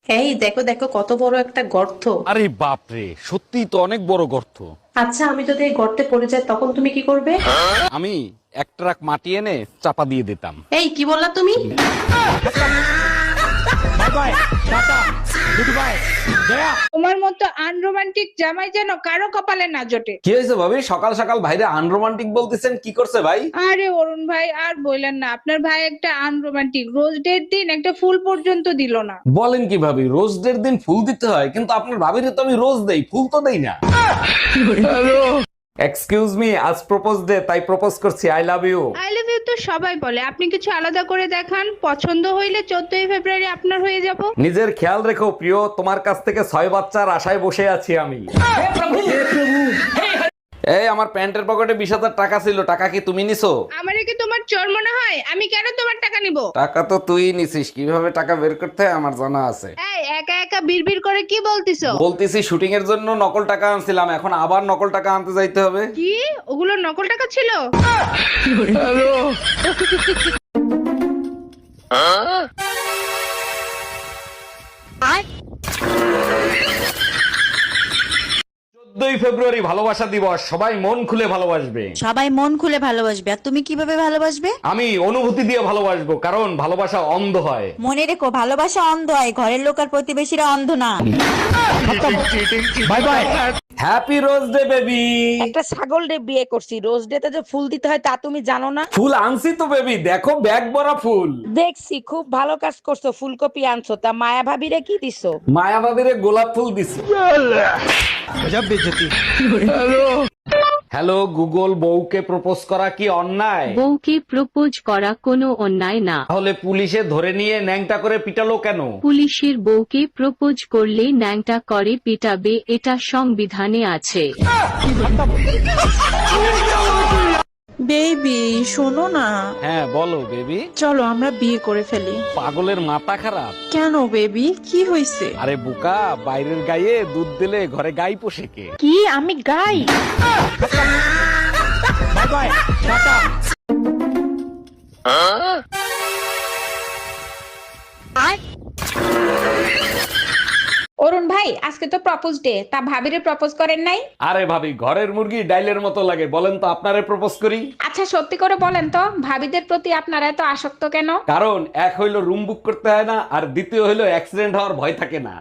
এই দেখো দেখো কত বড় একটা গর্ত। আরে বাপরে, সত্যি তো অনেক বড় গর্ত। আচ্ছা, আমি যদি এই গর্তে পড়ে যাই তখন তুমি কি করবে? আমি এক ট্রাক মাটি এনে চাপা দিয়ে দিতাম। এই কি বললা তুমি? তোমার মতো আনরোমান্টিক জামাই যেন কারো কপালে না জোটে। কি হয়েছে ভাবি, সকাল সকাল ভাইরে আনরোমান্টিক বলতেছেন? কি করছে ভাই? আরে অরুণ ভাই আর বললেন না, আপনার ভাই একটা আনরোমান্টিক, রোজ ডের দিন একটা ফুল পর্যন্ত দিল না। বলেন কি ভাবি, রোজ ডের দিন ফুল দিতে হয়? কিন্তু আপনার ভাবিরে তো আমি রোজ দেই, ফুল তো দেই না। এক্সকিউজ মি, আজ প্রপোজ ডে, তাই প্রপোজ করছি, I love you. I love you তো সবাই বলে, আপনি কিছু আলাদা করে দেখান। পছন্দ হইলে 14ই ফেব্রুয়ারি আপনার হয়ে যাব। নিজের খেয়াল রেখো প্রিয়, তোমার কাছ থেকে 6 বাচ্চার আশায় বসে আছি আমি। এই আমার প্যান্টের পকেটে 20,000 টাকা ছিল, টাকা কি তুমি নিছো? আমারে কি তোমার চোর মনে হয়? আমি কেন তোমার টাকা নিব? টাকা তো তুই নিছিস, কিভাবে টাকা বের করতে হয় আমার জানা আছে। এই একা একা বিড়বিড় করে কি বলতিছো? বলতেছি শুটিং এর জন্য নকল টাকা আনছিলাম, এখন আবার নকল টাকা আনতে যাইতে হবে। কি ওগুলো নকল টাকা ছিল? ফেব্রুয়ারি ভালোবাসা দিবস, সবাই মন খুলে ভালোবাসবে। সবাই মন খুলে ভালোবাসবে, আর তুমি কিভাবে ভালোবাসবে? আমি অনুভূতি দিয়ে ভালোবাসবো, কারণ ভালোবাসা অন্ধ হয়। মনে রেখো, ভালোবাসা অন্ধ হয়, ঘরের লোক আর প্রতিবেশীরা অন্ধ না। Bye bye, happy rose day baby. একটা ছাগল রে বিয়ে করছি, রোজ ডেতে যে ফুল দিতে হয় তা তুমি জানো না? ফুল আনছি তো বেবি, দেখো ব্যাগ ভরা ফুল। দেখছি, খুব ভালো কাজ করছো, ফুলকপি আনছো। তা মায়া ভাবিরে কি দিছো? মায়া ভাবিরে গোলাপ ফুল দিছি। হ্যালো গুগল, বউকে প্রপোজ করা কি অন্যায়? বউকে প্রপোজ করা কোনো অন্যায় না। তাহলে পুলিশে ধরে নিয়ে ন্যাংটা করে পিটালো কেন? পুলিশের বউকে প্রপোজ করলে ন্যাংটা করে পিটাবে, এটা সংবিধানে আছে। বেবি শোনো না, হ্যাঁ বলো বেবি। চলো আমরা বিয়ে করে ফেলি। পাগলের মাথা খারাপ? কেন বেবি, কি হয়েছে? আরে বোকা, বাইরের গায়ে দুধ দিলে ঘরে গাই পোষে কে? কি আমি গাই? অরুণ ভাই, আজকে তো প্রপোজ ডে, তা ভাবিরে প্রপোজ করেন নাই? আরে ভাবি, ঘরের মুরগি ডাইলের মতো লাগে, বলেন তো আপনারে প্রপোজ করি? আচ্ছা সত্যি করে বলেন তো, ভাবিদের প্রতি আপনারা এত আসক্ত কেন? কারণ এক হইলো রুম বুক করতে হয় না, আর দ্বিতীয় হইলো অ্যাক্সিডেন্ট হওয়ার ভয় থাকে না।